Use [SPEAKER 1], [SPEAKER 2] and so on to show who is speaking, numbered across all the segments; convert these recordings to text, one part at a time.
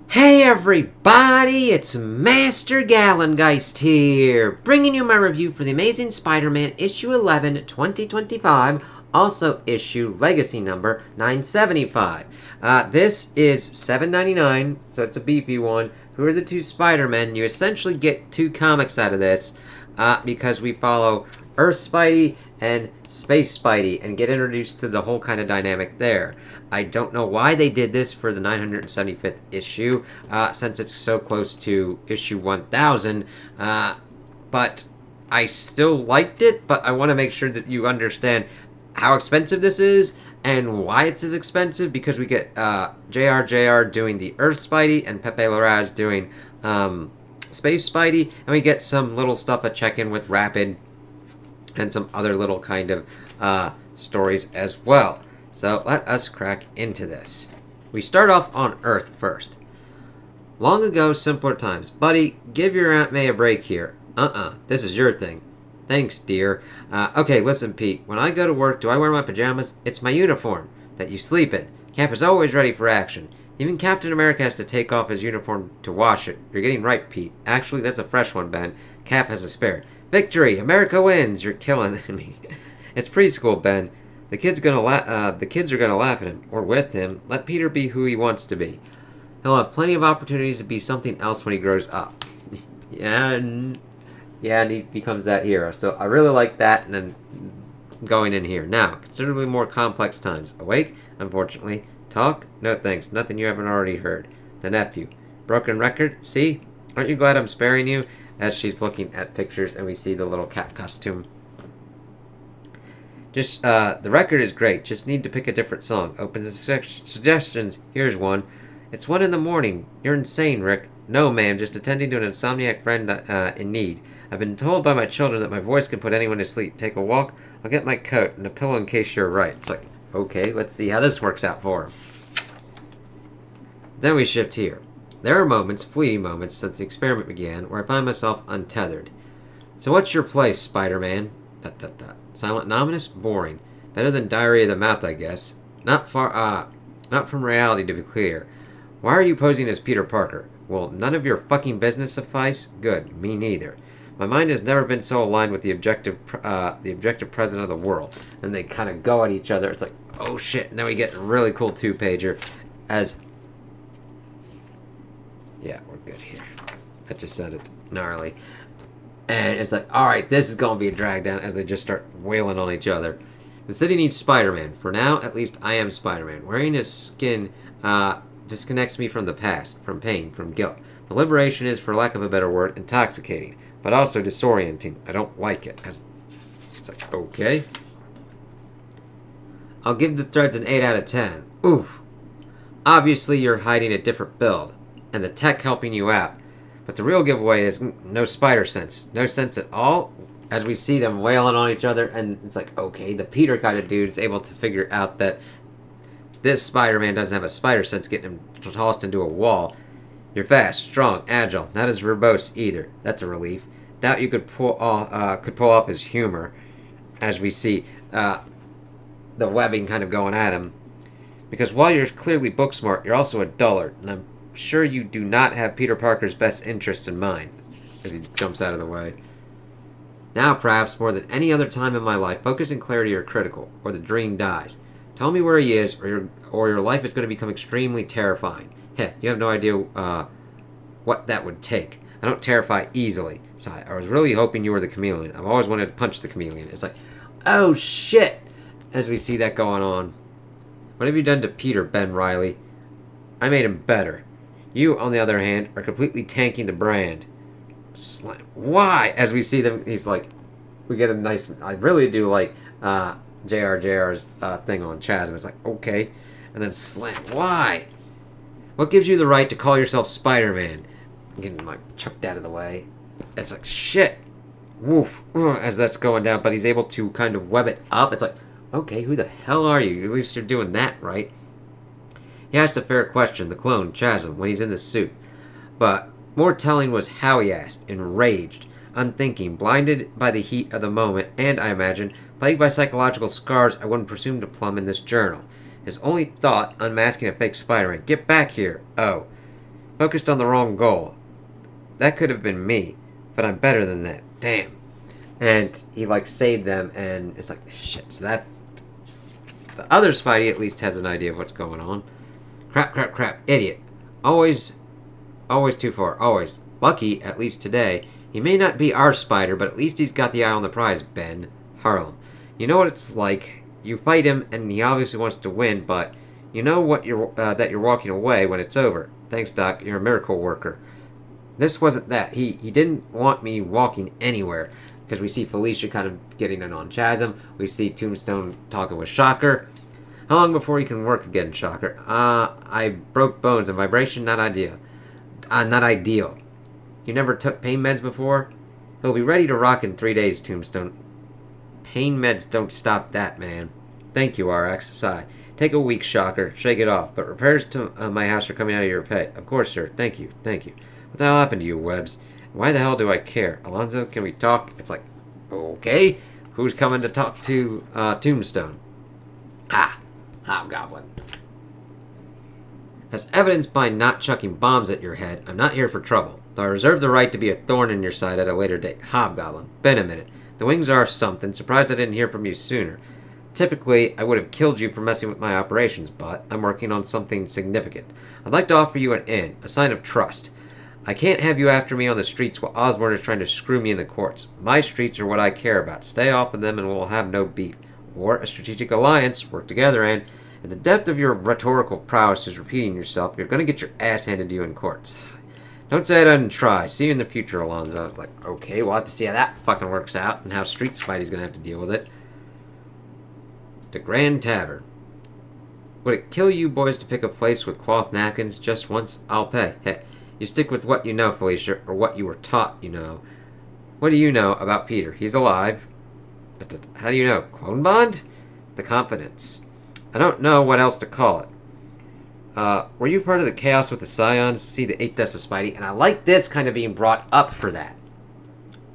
[SPEAKER 1] Hey everybody, it's Master Gallengeist here, bringing you my review for The Amazing Spider-Man issue 11, 2025, also issue legacy number 975. This is $7.99, so it's a beefy one. Who are the two Spider-Men? You essentially get two comics out of this, because we follow Earth Spidey and Space Spidey and get introduced to the whole kind of dynamic there. I don't know why they did this for the 975th issue, since it's so close to issue 1000, but I still liked it, but I want to make sure that you understand how expensive this is and why it's as expensive, because we get JR doing the Earth Spidey and Pepe Larraz doing Space Spidey, and we get some little stuff a check-in with Rapid and some other little kind of stories as well. So let us crack into this. We start off on Earth first. Long ago, simpler times. Buddy, give your Aunt May a break here. This is your thing. Thanks, dear. Okay, listen, Pete. When I go to work, do I wear my pajamas? It's my uniform that you sleep in. Cap is always ready for action. Even Captain America has to take off his uniform to wash it. You're getting right, Pete. Actually, that's a fresh one, Ben. Cap has a spare. Victory! America wins! You're killing me. It's preschool, Ben. The kids are gonna laugh at him, or with him. Let Peter be who he wants to be. He'll have plenty of opportunities to be something else when he grows up. and he becomes that hero. So I really like that, and then going in here. Now, considerably more complex times. Awake? Unfortunately. Talk? No thanks. Nothing you haven't already heard. The nephew. Broken record? See? Aren't you glad I'm sparing you? As she's looking at pictures and we see the little cat costume. Just, the record is great. Just need to pick a different song. Open the suggestions. Here's one. It's 1 in the morning. You're insane, Rick. No, ma'am. Just attending to an insomniac friend in need. I've been told by my children that my voice can put anyone to sleep. Take a walk. I'll get my coat and a pillow in case you're right. It's like, okay, let's see how this works out for him. Then we shift here. There are moments, fleeting moments, since the experiment began, where I find myself untethered. So what's your place, Spider-Man? ... Silent and ominous? Boring. Better than Diary of the Mouth, I guess. Not from reality, to be clear. Why are you posing as Peter Parker? Well, none of your fucking business suffice? Good. Me neither. My mind has never been so aligned with the objective president of the world. And they kind of go at each other. It's like, oh shit. And then we get a really cool two-pager as... Yeah, we're good here. I just said it. Gnarly. And it's like, alright, this is going to be a drag down as they just start wailing on each other. The city needs Spider-Man. For now, at least I am Spider-Man. Wearing his skin disconnects me from the past, from pain, from guilt. The liberation is, for lack of a better word, intoxicating, but also disorienting. I don't like it. It's like, okay. I'll give the threads an 8 out of 10. Oof. Obviously, you're hiding a different build, and the tech helping you out. But the real giveaway is no spider sense. No sense at all, as we see them wailing on each other, and it's like, okay, the Peter kind of dude is able to figure out that this Spider-Man doesn't have a spider sense, getting him tossed into a wall. You're fast, strong, agile, not as verbose either. That's a relief. Doubt you could pull off his humor, as we see the webbing kind of going at him. Because while you're clearly book smart, you're also a dullard, and I'm sure you do not have Peter Parker's best interests in mind, as he jumps out of the way. Now, perhaps more than any other time in my life, focus and clarity are critical, or the dream dies. Tell me where he is, or your life is going to become extremely terrifying. Heh, you have no idea what that would take. I don't terrify easily. Sigh. I was really hoping you were the chameleon. I've always wanted to punch the chameleon. It's like, oh shit! As we see that going on. What have you done to Peter, Ben Reilly? I made him better. You, on the other hand, are completely tanking the brand. Why? As we see them, he's like, we get a nice, I really do like JR's thing on Chasm. It's like, okay. And then slam. Why? What gives you the right to call yourself Spider-Man? Getting like chucked out of the way. It's like, shit. Woof. As that's going down, but he's able to kind of web it up. It's like, okay, who the hell are you? At least you're doing that, right? He asked a fair question, the clone, Chasm, when he's in the suit. But more telling was how he asked, enraged, unthinking, blinded by the heat of the moment, and, I imagine, plagued by psychological scars I wouldn't presume to plumb in this journal. His only thought, unmasking a fake Spider-Man. Get back here. Oh. Focused on the wrong goal. That could have been me, but I'm better than that. Damn. And he, like, saved them, and it's like, shit, so that... The other Spidey at least has an idea of what's going on. Crap, crap, crap. Idiot. Always too far. Always. Lucky, at least today. He may not be our Spider, but at least he's got the eye on the prize, Ben. Harlem. You know what it's like. You fight him, and he obviously wants to win, but you know what that you're walking away when it's over. Thanks, Doc. You're a miracle worker. This wasn't that. He didn't want me walking anywhere. Because we see Felicia kind of getting in on Chasm. We see Tombstone talking with Shocker. How long before you can work again, Shocker? I broke bones and vibration, not ideal. Not ideal. You never took pain meds before? He'll be ready to rock in 3 days, Tombstone. Pain meds don't stop that, man. Thank you, RX. Sigh. Take a week, Shocker. Shake it off. But repairs to my house are coming out of your pay. Of course, sir. Thank you. Thank you. What the hell happened to you, Webbs? Why the hell do I care? Alonzo, can we talk? It's like, okay. Who's coming to talk to Tombstone? Hobgoblin. As evidenced by not chucking bombs at your head, I'm not here for trouble, though I reserve the right to be a thorn in your side at a later date. Hobgoblin. Been a minute. The wings are something. Surprised I didn't hear from you sooner. Typically, I would have killed you for messing with my operations, but I'm working on something significant. I'd like to offer you an in, a sign of trust. I can't have you after me on the streets while Osborn is trying to screw me in the courts. My streets are what I care about. Stay off of them and we'll have no beef. Or a strategic alliance. Work together and... If the depth of your rhetorical prowess is repeating yourself, you're going to get your ass handed to you in courts. Don't say I didn't try. See you in the future, Alonzo. It's like, okay, we'll have to see how that fucking works out and how Street Spidey's going to have to deal with it. The Grand Tavern. Would it kill you boys to pick a place with cloth napkins just once? I'll pay. Hey, you stick with what you know, Felicia, or what you were taught you know. What do you know about Peter? He's alive. How do you know? Clone Bond? The confidence. I don't know what else to call it. Were you part of the chaos with the Scions? See the 8th Deaths of Spidey? And I like this kind of being brought up for that.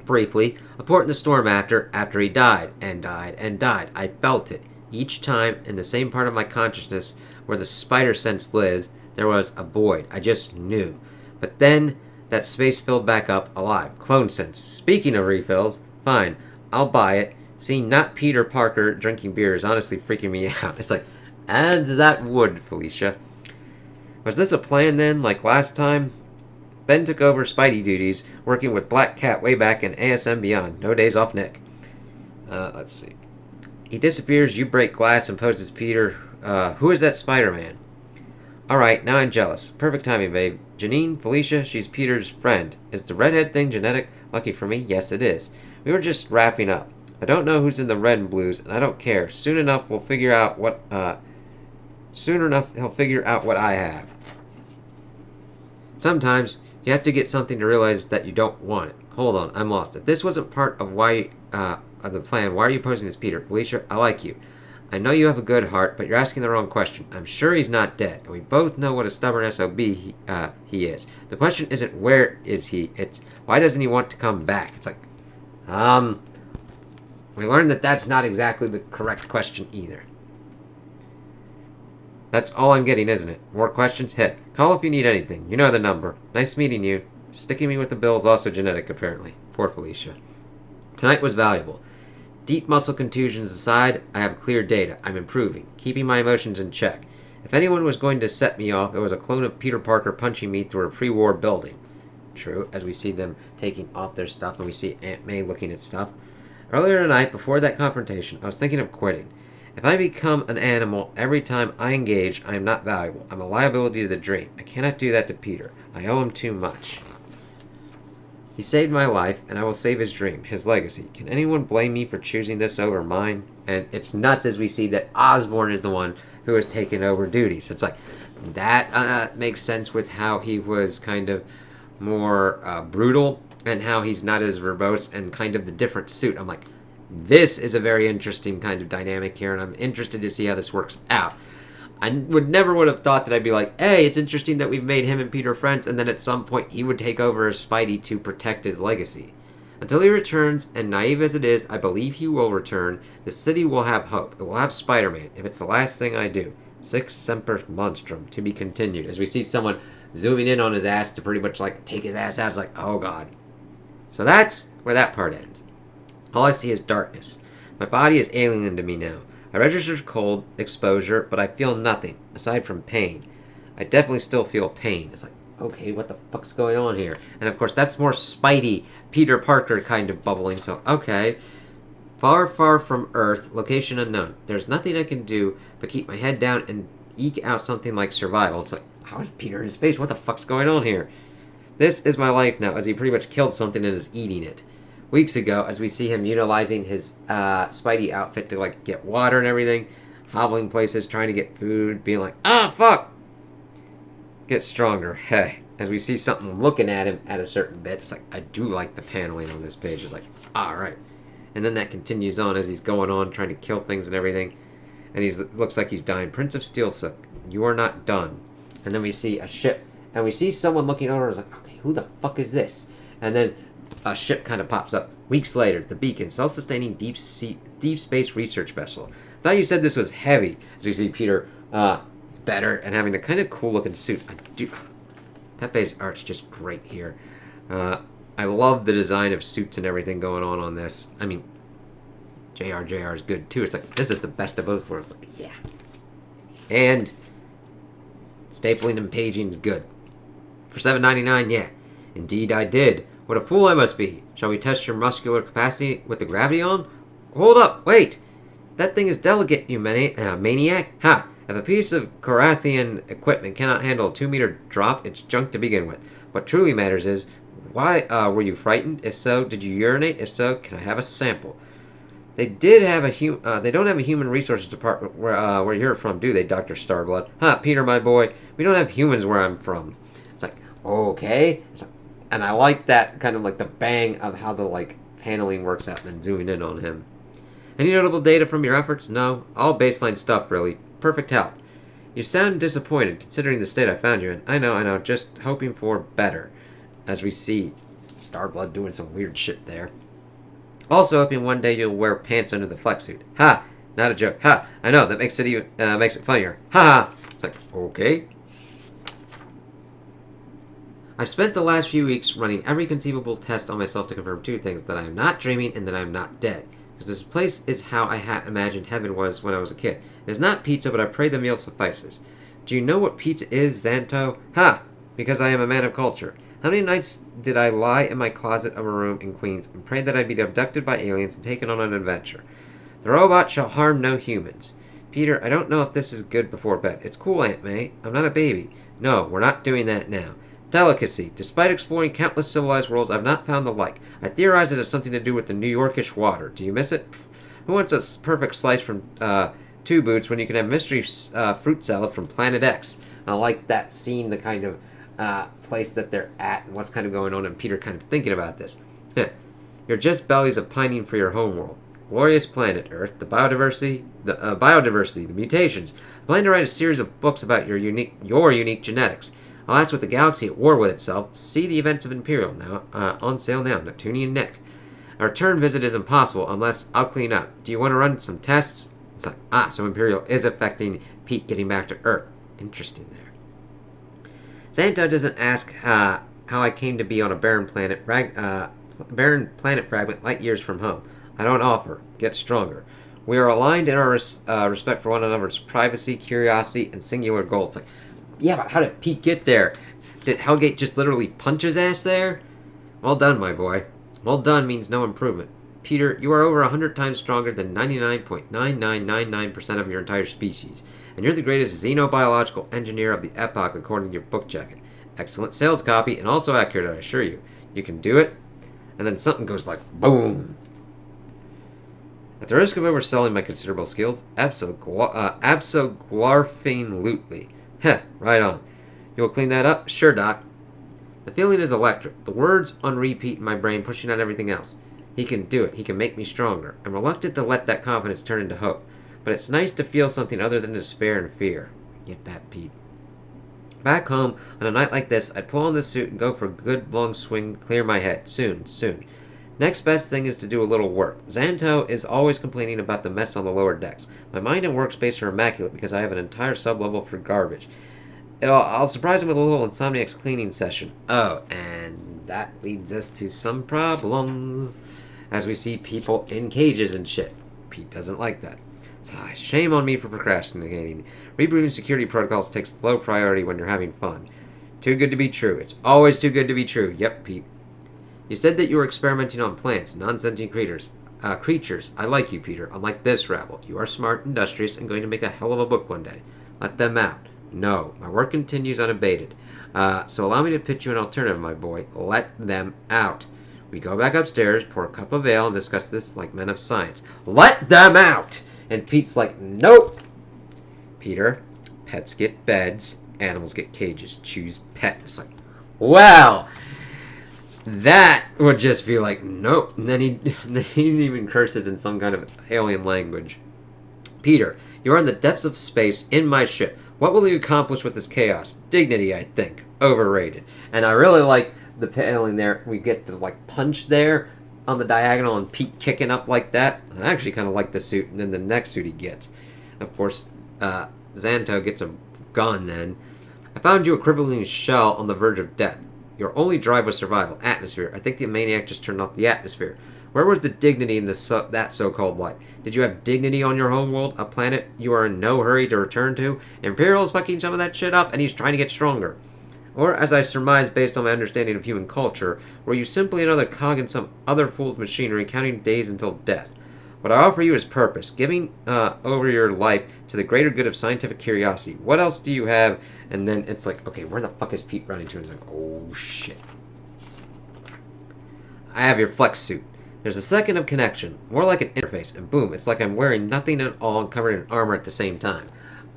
[SPEAKER 1] Briefly, a port in the storm after he died, and died, and died. I felt it. Each time, in the same part of my consciousness where the spider sense lives, there was a void. I just knew. But then, that space filled back up alive. Clone sense. Speaking of refills, fine, I'll buy it. Seeing not Peter Parker drinking beer is honestly freaking me out. It's like, and that would, Felicia. Was this a plan then, like last time? Ben took over Spidey duties, working with Black Cat way back in ASM Beyond. No days off Nick. Let's see. He disappears, you break glass, and poses Peter. Who is that Spider-Man? Alright, now I'm jealous. Perfect timing, babe. Janine, Felicia, she's Peter's friend. Is the redhead thing genetic? Lucky for me, yes it is. We were just wrapping up. I don't know who's in the red and blues, and I don't care. Soon enough he'll figure out what I have. Sometimes you have to get something to realize that you don't want it. Hold on, I'm lost. If this wasn't part of of the plan, why are you posing as Peter? Felicia, I like you. I know you have a good heart, but you're asking the wrong question. I'm sure he's not dead, and we both know what a stubborn SOB he is. The question isn't where is he, it's why doesn't he want to come back? It's like, we learned that that's not exactly the correct question either. That's all I'm getting, isn't it? More questions? Hit. Call if you need anything. You know the number. Nice meeting you. Sticking me with the bill is also genetic, apparently. Poor Felicia. Tonight was valuable. Deep muscle contusions aside, I have clear data. I'm improving, keeping my emotions in check. If anyone was going to set me off, it was a clone of Peter Parker punching me through a pre-war building. True, as we see them taking off their stuff and we see Aunt May looking at stuff. Earlier tonight, before that confrontation, I was thinking of quitting. If I become an animal every time I engage, I am not valuable. I'm a liability to the dream. I cannot do that to Peter. I owe him too much. He saved my life, and I will save his dream, his legacy. Can anyone blame me for choosing this over mine? And it's nuts as we see that Osborn is the one who has taken over duties. It's like, that makes sense with how he was kind of more brutal, and how he's not as verbose, and kind of the different suit. I'm like, this is a very interesting kind of dynamic here, and I'm interested to see how this works out. I never would have thought that I'd be like, hey, it's interesting that we've made him and Peter friends, and then at some point he would take over as Spidey to protect his legacy. Until he returns, and naive as it is, I believe he will return, the city will have hope. It will have Spider-Man, if it's the last thing I do. Six Semper Monstrum, to be continued. As we see someone zooming in on his ass to pretty much like take his ass out. It's like, oh god. So that's where that part ends. All I see is darkness. My body is alien to me now. I registered cold exposure, but I feel nothing aside from pain. I definitely still feel pain. It's like, okay, what the fuck's going on here? And of course, that's more Spidey, Peter Parker kind of bubbling. So, okay. Far, far from Earth, location unknown. There's nothing I can do but keep my head down and eke out something like survival. It's like, how is Peter in space? What the fuck's going on here? This is my life now, as he pretty much killed something and is eating it. Weeks ago, as we see him utilizing his Spidey outfit to like get water and everything, hobbling places, trying to get food, being like, ah, fuck! Get stronger. Hey. As we see something looking at him at a certain bit, it's like, I do like the paneling on this page. It's like, alright. And then that continues on as he's going on, trying to kill things and everything. And looks like he's dying. Prince of Steel Silk, you are not done. And then we see a ship. And we see someone looking over and it's like, okay, who the fuck is this? And then a ship kind of pops up. Weeks later, the Beacon, self-sustaining deep space research vessel. I thought you said this was heavy. As we see Peter better and having a kind of cool looking suit. Pepe's art's just great here. I love the design of suits and everything going on this. I mean, JR is good too. It's like, this is the best of both worlds. Like, yeah. And stapling and paging is good. For $7.99, yeah. Indeed I did. What a fool I must be. Shall we test your muscular capacity with the gravity on? Hold up, wait. That thing is delicate, you maniac. Ha! If a piece of Korathian equipment cannot handle a 2-meter drop, it's junk to begin with. What truly matters is, why were you frightened? If so, did you urinate? If so, can I have a sample? They did have they don't have a human resources department where you're from, do they, Dr. Starblood? Huh, Peter, my boy, we don't have humans where I'm from. It's like, okay. It's like, and I like that kind of like the bang of how the like paneling works out and then zooming in on him. Any notable data from your efforts? No, all baseline stuff, really. Perfect health. You sound disappointed considering the state I found you in. I know, just hoping for better. As we see Starblood doing some weird shit there. Also hoping one day you'll wear pants under the flex suit. Ha! Not a joke. Ha! I know, that makes it funnier. Ha ha! It's like, okay. I've spent the last few weeks running every conceivable test on myself to confirm two things: that I am not dreaming and that I am not dead. Because this place is how I imagined heaven was when I was a kid. It is not pizza, but I pray the meal suffices. Do you know what pizza is, Xanto? Ha! Because I am a man of culture. How many nights did I lie in my closet of a room in Queens and pray that I'd be abducted by aliens and taken on an adventure? The robot shall harm no humans. Peter, I don't know if this is good before bed. It's cool, Aunt May. I'm not a baby. No, we're not doing that now. Delicacy. Despite exploring countless civilized worlds, I've not found the like. I theorize it has something to do with the New Yorkish water. Do you miss it? Pfft. Who wants a perfect slice from Two Boots when you can have mystery fruit salad from Planet X? And I like that scene, the kind of place that they're at and what's kind of going on, and Peter kind of thinking about this. You're just bellies of pining for your homeworld. Glorious planet Earth, the biodiversity, the mutations. I plan to write a series of books about your unique genetics. Alas, with the galaxy at war with itself, see the events of Imperial now on sale now. Neptunian Nick. A return visit is impossible unless I'll clean up. Do you want to run some tests? It's like, so Imperial is affecting Pete getting back to Earth. Interesting there. Xanto doesn't ask how I came to be on a barren planet fragment light years from home. I don't offer. Get stronger. We are aligned in our respect for one another's privacy, curiosity, and singular goals. It's like, yeah, but how did Pete get there? Did Hellgate just literally punch his ass there? Well done, my boy. Well done means no improvement. Peter, you are over 100 times stronger than 99.9999% of your entire species. And you're the greatest xenobiological engineer of the epoch according to your book jacket. Excellent sales copy and also accurate, I assure you. You can do it. And then something goes like, boom. At the risk of overselling my considerable skills, abso-glarfing-lutely. Heh, right on. You will clean that up? Sure, Doc. The feeling is electric. The words on repeat in my brain pushing out everything else. He can do it. He can make me stronger. I'm reluctant to let that confidence turn into hope. But it's nice to feel something other than despair and fear. Get that, Pete. Back home, on a night like this, I'd pull on the suit and go for a good long swing, clear my head. Soon. Next best thing is to do a little work. Xanto is always complaining about the mess on the lower decks. My mind and workspace are immaculate because I have an entire sublevel for garbage. I'll surprise him with a little Insomniac's cleaning session. Oh, and that leads us to some problems. As we see people in cages and shit. Pete doesn't like that. So, shame on me for procrastinating. Rebooting security protocols takes low priority when you're having fun. Too good to be true. It's always too good to be true. Yep, Pete. You said that you were experimenting on plants, non-sentient creatures. I like you, Peter. Unlike this rabble, you are smart, industrious, and going to make a hell of a book one day. Let them out. No, my work continues unabated. So allow me to pitch you an alternative, my boy. Let them out. We go back upstairs, pour a cup of ale, and discuss this like men of science. Let them out! And Pete's like, nope. Peter, pets get beds, animals get cages. Choose pet. It's like, well, that would just be like, nope. And then he even curses in some kind of alien language. Peter, you are in the depths of space in my ship. What will you accomplish with this chaos? Dignity, I think. Overrated. And I really like the paneling there. We get the punch there on the diagonal and Pete kicking up like that. I actually kind of like the suit. And then the next suit he gets. Of course, Xanto gets a gun then. I found you a crippling shell on the verge of death. Your only drive was survival. Atmosphere. I think the maniac just turned off the atmosphere. Where was the dignity in that so-called life? Did you have dignity on your homeworld, a planet you are in no hurry to return to? Imperial's fucking some of that shit up, and he's trying to get stronger. Or, as I surmise based on my understanding of human culture, were you simply another cog in some other fool's machinery counting days until death? What I offer you is purpose, giving over your life to the greater good of scientific curiosity. What else do you have? And then it's like, okay, where the fuck is Pete running to? And he's like, oh shit. I have your flex suit. There's a second of connection, more like an interface, and boom, it's like I'm wearing nothing at all and covered in armor at the same time.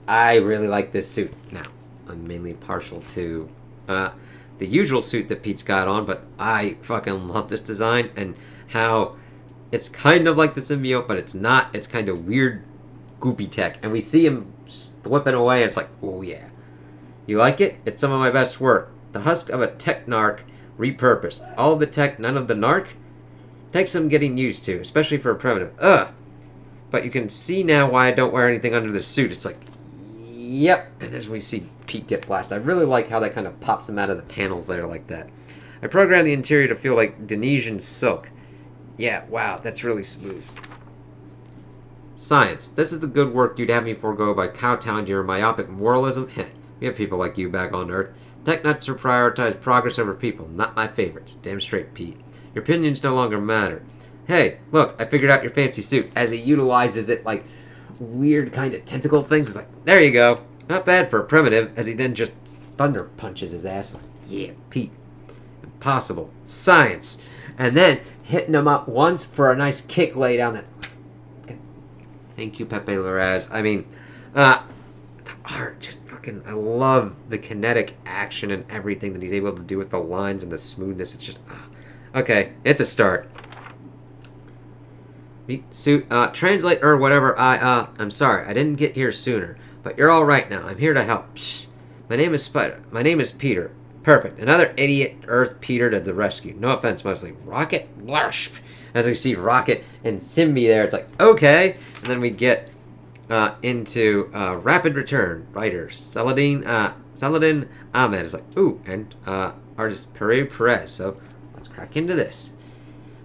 [SPEAKER 1] I really like this suit. Now, I'm mainly partial to the usual suit that Pete's got on, but I fucking love this design and how it's kind of like the symbiote, but it's not. It's kind of weird, goopy tech, and we see him whipping away, and it's like, oh yeah. You like it? It's some of my best work. The husk of a tech narc repurposed. All of the tech, none of the narc? Takes some getting used to, especially for a primitive. Ugh! But you can see now why I don't wear anything under the suit. It's like, yep. And as we see Pete get blasted, I really like how that kind of pops him out of the panels there like that. I programmed the interior to feel like Indonesian silk. Yeah, wow, that's really smooth. Science. This is the good work you'd have me forego by kowtowing to your myopic moralism? Heh, we have people like you back on Earth. Tech nuts are prioritized progress over people. Not my favorites. Damn straight, Pete. Your opinions no longer matter. Hey, look, I figured out your fancy suit. As he utilizes it like weird kind of tentacle things. It's like, there you go. Not bad for a primitive. As he then just thunder punches his ass. Like, yeah, Pete. Impossible. Science. And then hitting him up once for a nice kick lay down that. Thank you, Pepe Larraz. I mean, the art just fucking. I love the kinetic action and everything that he's able to do with the lines and the smoothness. It's just. Okay, it's a start. Suit, translate or whatever. I'm sorry, I didn't get here sooner, but you're all right now. I'm here to help. Psh. My name is Peter. Perfect. Another idiot Earth Peter to the rescue. No offense, mostly. Rocket, blarsh. As we see Rocket and Simbi there, it's like okay, and then we get into Rapid Return. Writer Saladin Ahmed is like ooh, and artist Perez. So. Crack into this.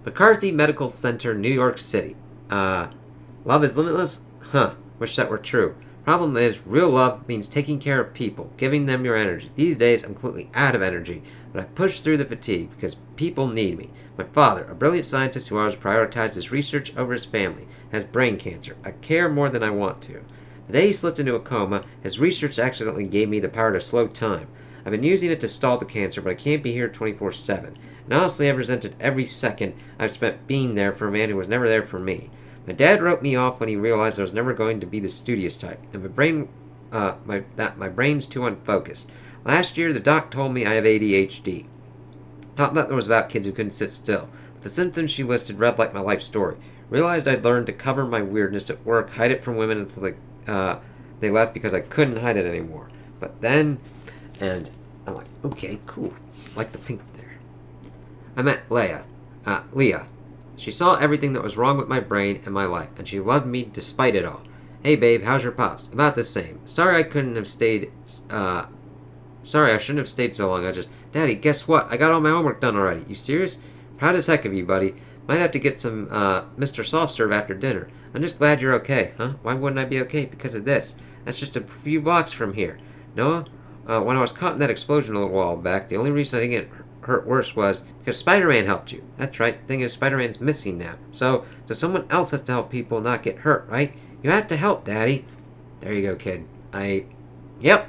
[SPEAKER 1] McCarthy Medical Center, New York City. Love is limitless? Huh. Wish that were true. Problem is, real love means taking care of people, giving them your energy. These days, I'm completely out of energy, but I push through the fatigue because people need me. My father, a brilliant scientist who always prioritized his research over his family, has brain cancer. I care more than I want to. The day he slipped into a coma, his research accidentally gave me the power to slow time. I've been using it to stall the cancer, but I can't be here 24/7. And honestly, I've resented every second I've spent being there for a man who was never there for me. My dad wrote me off when he realized I was never going to be the studious type, and my brain's too unfocused. Last year, the doc told me I have ADHD. Thought that was about kids who couldn't sit still, but the symptoms she listed read like my life story. Realized I'd learned to cover my weirdness at work, hide it from women until they left because I couldn't hide it anymore. But then, and I'm like, okay, cool, like the pink there. I met Leah. She saw everything that was wrong with my brain and my life, and she loved me despite it all. Hey babe, how's your pops? About the same. Sorry I couldn't have stayed Sorry, I shouldn't have stayed so long. Daddy, guess what? I got all my homework done already. You serious? Proud as heck of you, buddy. Might have to get some, Mr. Soft Serve after dinner. I'm just glad you're okay, huh? Why wouldn't I be okay? Because of this. That's just a few blocks from here. Noah, when I was caught in that explosion a little while back, the only reason I didn't get hurt worse was because Spider-Man helped you. That's right. Thing is, Spider-Man's missing now. So someone else has to help people not get hurt, right? You have to help, Daddy. There you go, kid. Yep.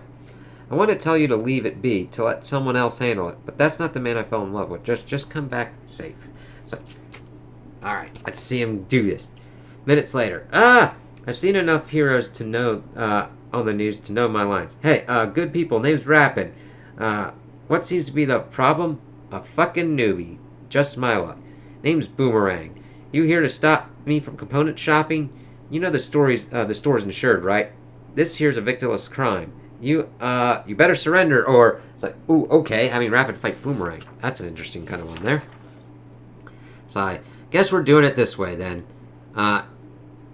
[SPEAKER 1] I want to tell you to leave it be, to let someone else handle it, but that's not the man I fell in love with. Just come back safe. So, alright, let's see him do this. Minutes later. I've seen enough heroes to know, on the news to know my lines. Hey, good people, name's Rapid. What seems to be the problem? A fucking newbie. Just my luck. Name's Boomerang. You here to stop me from component shopping? You know the store's insured, right? This here's a victimless crime. You better surrender, or... It's like, ooh, okay, having Rapid fight Boomerang. That's an interesting kind of one there. So I guess we're doing it this way, then.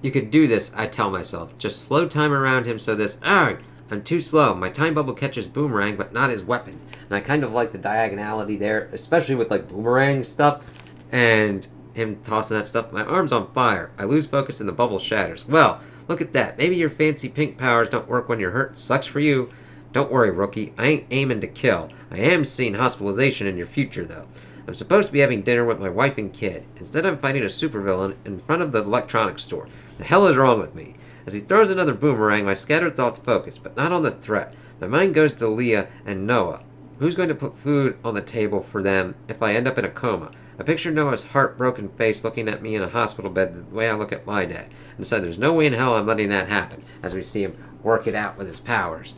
[SPEAKER 1] You could do this, I tell myself. Just slow time around him so this... Argh! I'm too slow. My time bubble catches Boomerang, but not his weapon. And I kind of like the diagonality there, especially with, like, Boomerang stuff, and him tossing that stuff. My arm's on fire. I lose focus and the bubble shatters. Well... Look at that. Maybe your fancy pink powers don't work when you're hurt. Sucks for you. Don't worry, rookie. I ain't aiming to kill. I am seeing hospitalization in your future, though. I'm supposed to be having dinner with my wife and kid. Instead, I'm fighting a supervillain in front of the electronics store. The hell is wrong with me? As he throws another boomerang, my scattered thoughts focus, but not on the threat. My mind goes to Leah and Noah. Who's going to put food on the table for them if I end up in a coma? I picture Noah's heartbroken face looking at me in a hospital bed the way I look at my dad, and decide there's no way in hell I'm letting that happen, as we see him work it out with his powers.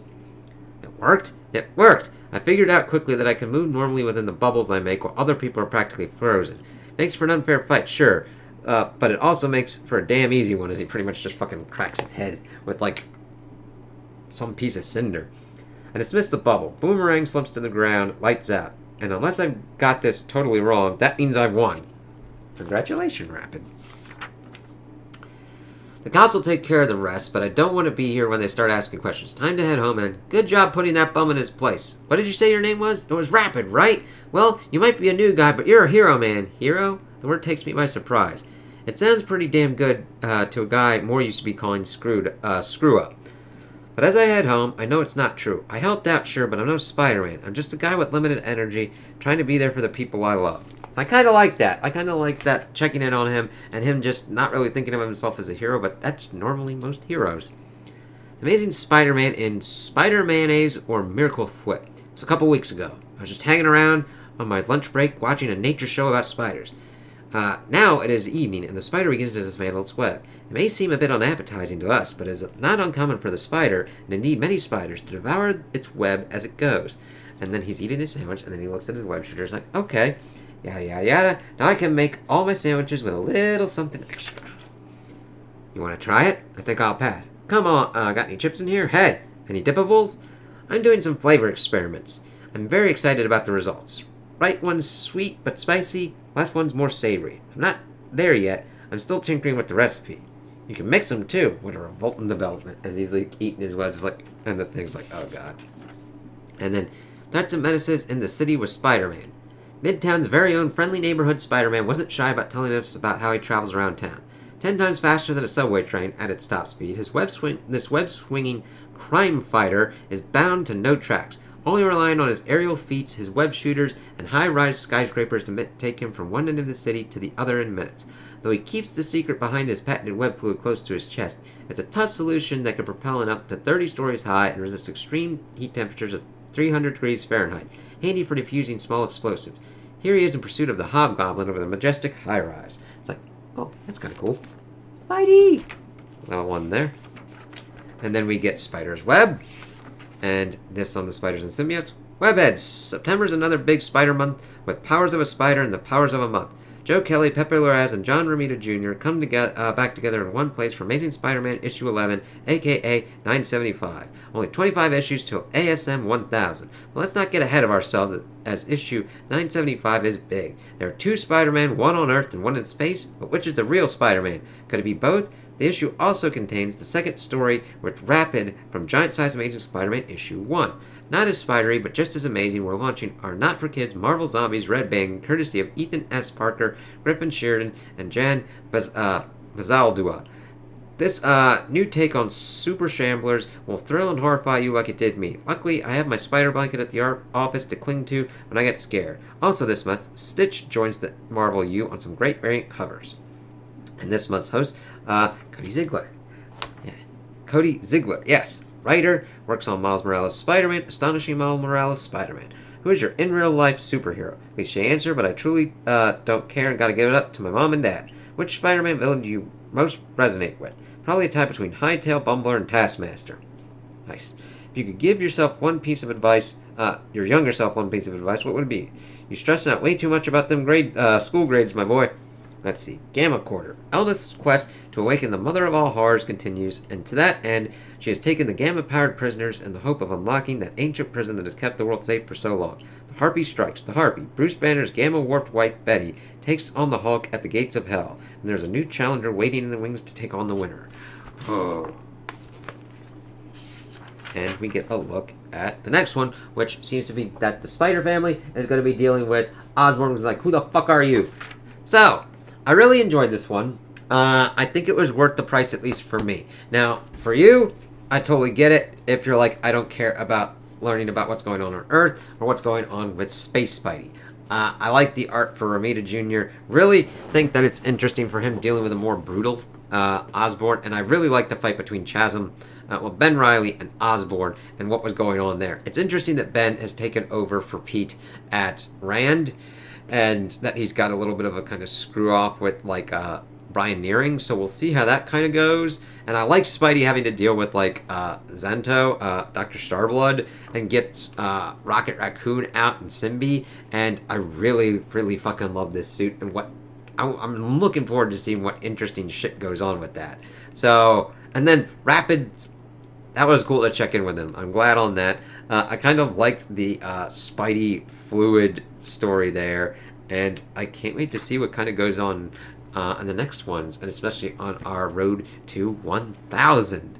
[SPEAKER 1] It worked? It worked! I figured out quickly that I can move normally within the bubbles I make while other people are practically frozen. Makes for an unfair fight, sure, but it also makes for a damn easy one, as he pretty much just fucking cracks his head with, like, some piece of cinder. I dismiss the bubble. Boomerang slumps to the ground, lights out. And unless I've got this totally wrong, that means I've won. Congratulations, Rapid. The cops will take care of the rest, but I don't want to be here when they start asking questions. Time to head home, and good job putting that bum in his place. What did you say your name was? It was Rapid, right? Well, you might be a new guy, but you're a hero, man. Hero? The word takes me by surprise. It sounds pretty damn good to a guy more used to be calling screw-up. But as I head home, I know it's not true. I helped out, sure, but I'm no Spider-Man. I'm just a guy with limited energy, trying to be there for the people I love. I kind of like that. I kind of like that, checking in on him, and him just not really thinking of himself as a hero, but that's normally most heroes. Amazing Spider-Man in Spider-Mayonnaise or Miracle Whip. It was a couple weeks ago. I was just hanging around on my lunch break, watching a nature show about spiders. Now it is evening, and the spider begins to dismantle its web. It may seem a bit unappetizing to us, but it is not uncommon for the spider, and indeed many spiders, to devour its web as it goes. And then he's eating his sandwich, and then he looks at his web shooter, and is like, okay, yada yada yada, now I can make all my sandwiches with a little something extra. You want to try it? I think I'll pass. Come on, got any chips in here? Hey, any dippables? I'm doing some flavor experiments. I'm very excited about the results. Right one's sweet but spicy, left one's more savory. I'm not there yet. I'm still tinkering with the recipe. You can mix them too. What a revolting development. As he's like eating his was like, and the thing's like, oh god. And then threats and menaces in the city with Spider-Man. Midtown's very own friendly neighborhood Spider-Man wasn't shy about telling us about how he travels around town. 10 times faster than a subway train at its top speed, this web-swinging crime fighter is bound to no tracks, only relying on his aerial feats, his web shooters, and high-rise skyscrapers to take him from one end of the city to the other in minutes. Though he keeps the secret behind his patented web fluid close to his chest, it's a tough solution that can propel him up to 30 stories high and resist extreme heat temperatures of 300 degrees Fahrenheit, handy for defusing small explosives. Here he is in pursuit of the hobgoblin over the majestic high-rise. It's like, oh, that's kind of cool. Spidey! Level 1 there. And then we get Spider's Web. And this on the Spiders and Symbiotes. Webheads! September's another big spider month with powers of a spider and the powers of a month. Joe Kelly, Pepe Larraz, and John Romita Jr. come back together in one place for Amazing Spider-Man issue 11, aka 975. Only 25 issues till ASM 1000. But let's not get ahead of ourselves, as issue 975 is big. There are two Spider-Man, one on Earth and one in space, but which is the real Spider-Man? Could it be both? The issue also contains the second story with Rapid from Giant Size Amazing Spider-Man issue 1. Not as spidery, but just as amazing, we're launching our not-for-kids Marvel Zombies Red Bang, courtesy of Ethan S. Parker, Griffin Sheridan, and Jan Bazaldua. This new take on Super Shamblers will thrill and horrify you like it did me. Luckily, I have my spider blanket at the office to cling to when I get scared. Also this month, Stitch joins the Marvel U on some great variant covers. And this month's host, Cody Ziegler. Yeah, Cody Ziegler, yes. Writer, works on Miles Morales' Spider-Man, Astonishing Miles Morales' Spider-Man. Who is your in-real-life superhero? Cliche answer, but I truly don't care and gotta give it up to my mom and dad. Which Spider-Man villain do you most resonate with? Probably a tie between Hightail, Bumbler, and Taskmaster. Nice. If you could give yourself one piece of advice, your younger self one piece of advice, what would it be? You stressing out way too much about them school grades, my boy. Let's see. Gamma Quarter. Elna's quest to awaken the mother of all horrors continues, and to that end, she has taken the Gamma-powered prisoners in the hope of unlocking that ancient prison that has kept the world safe for so long. The Harpy strikes. The Harpy, Bruce Banner's Gamma-warped wife, Betty, takes on the Hulk at the gates of hell, and there's a new challenger waiting in the wings to take on the winner. Oh. And we get a look at the next one, which seems to be that the Spider family is going to be dealing with Osborn, who's like, who the fuck are you? So, I really enjoyed this one. I think it was worth the price, at least for me. Now, for you, I totally get it. If you're like, I don't care about learning about what's going on Earth or what's going on with Space Spidey. I like the art for Romita Jr. Really think that it's interesting for him dealing with a more brutal Osborn. And I really like the fight between Ben Reilly and Osborn and what was going on there. It's interesting that Ben has taken over for Pete at Rand, and that he's got a little bit of a kind of screw off with like Brian Nearing, so we'll see how that kind of goes. And I like Spidey having to deal with like Zento, Dr. Starblood, and gets Rocket Raccoon out and Symbi, and I really, really fucking love this suit, and I'm looking forward to seeing what interesting shit goes on with that. So, and then Rapid, that was cool to check in with him. I'm glad on that. I kind of liked the Spidey fluid story there, and I can't wait to see what kind of goes on in the next ones, and especially on our road to 1,000.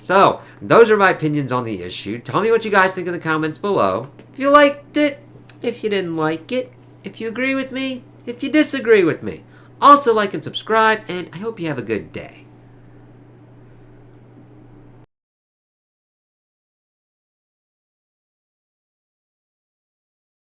[SPEAKER 1] So, those are my opinions on the issue. Tell me what you guys think in the comments below. If you liked it, if you didn't like it, if you agree with me, if you disagree with me. Also like and subscribe, and I hope you have a good day.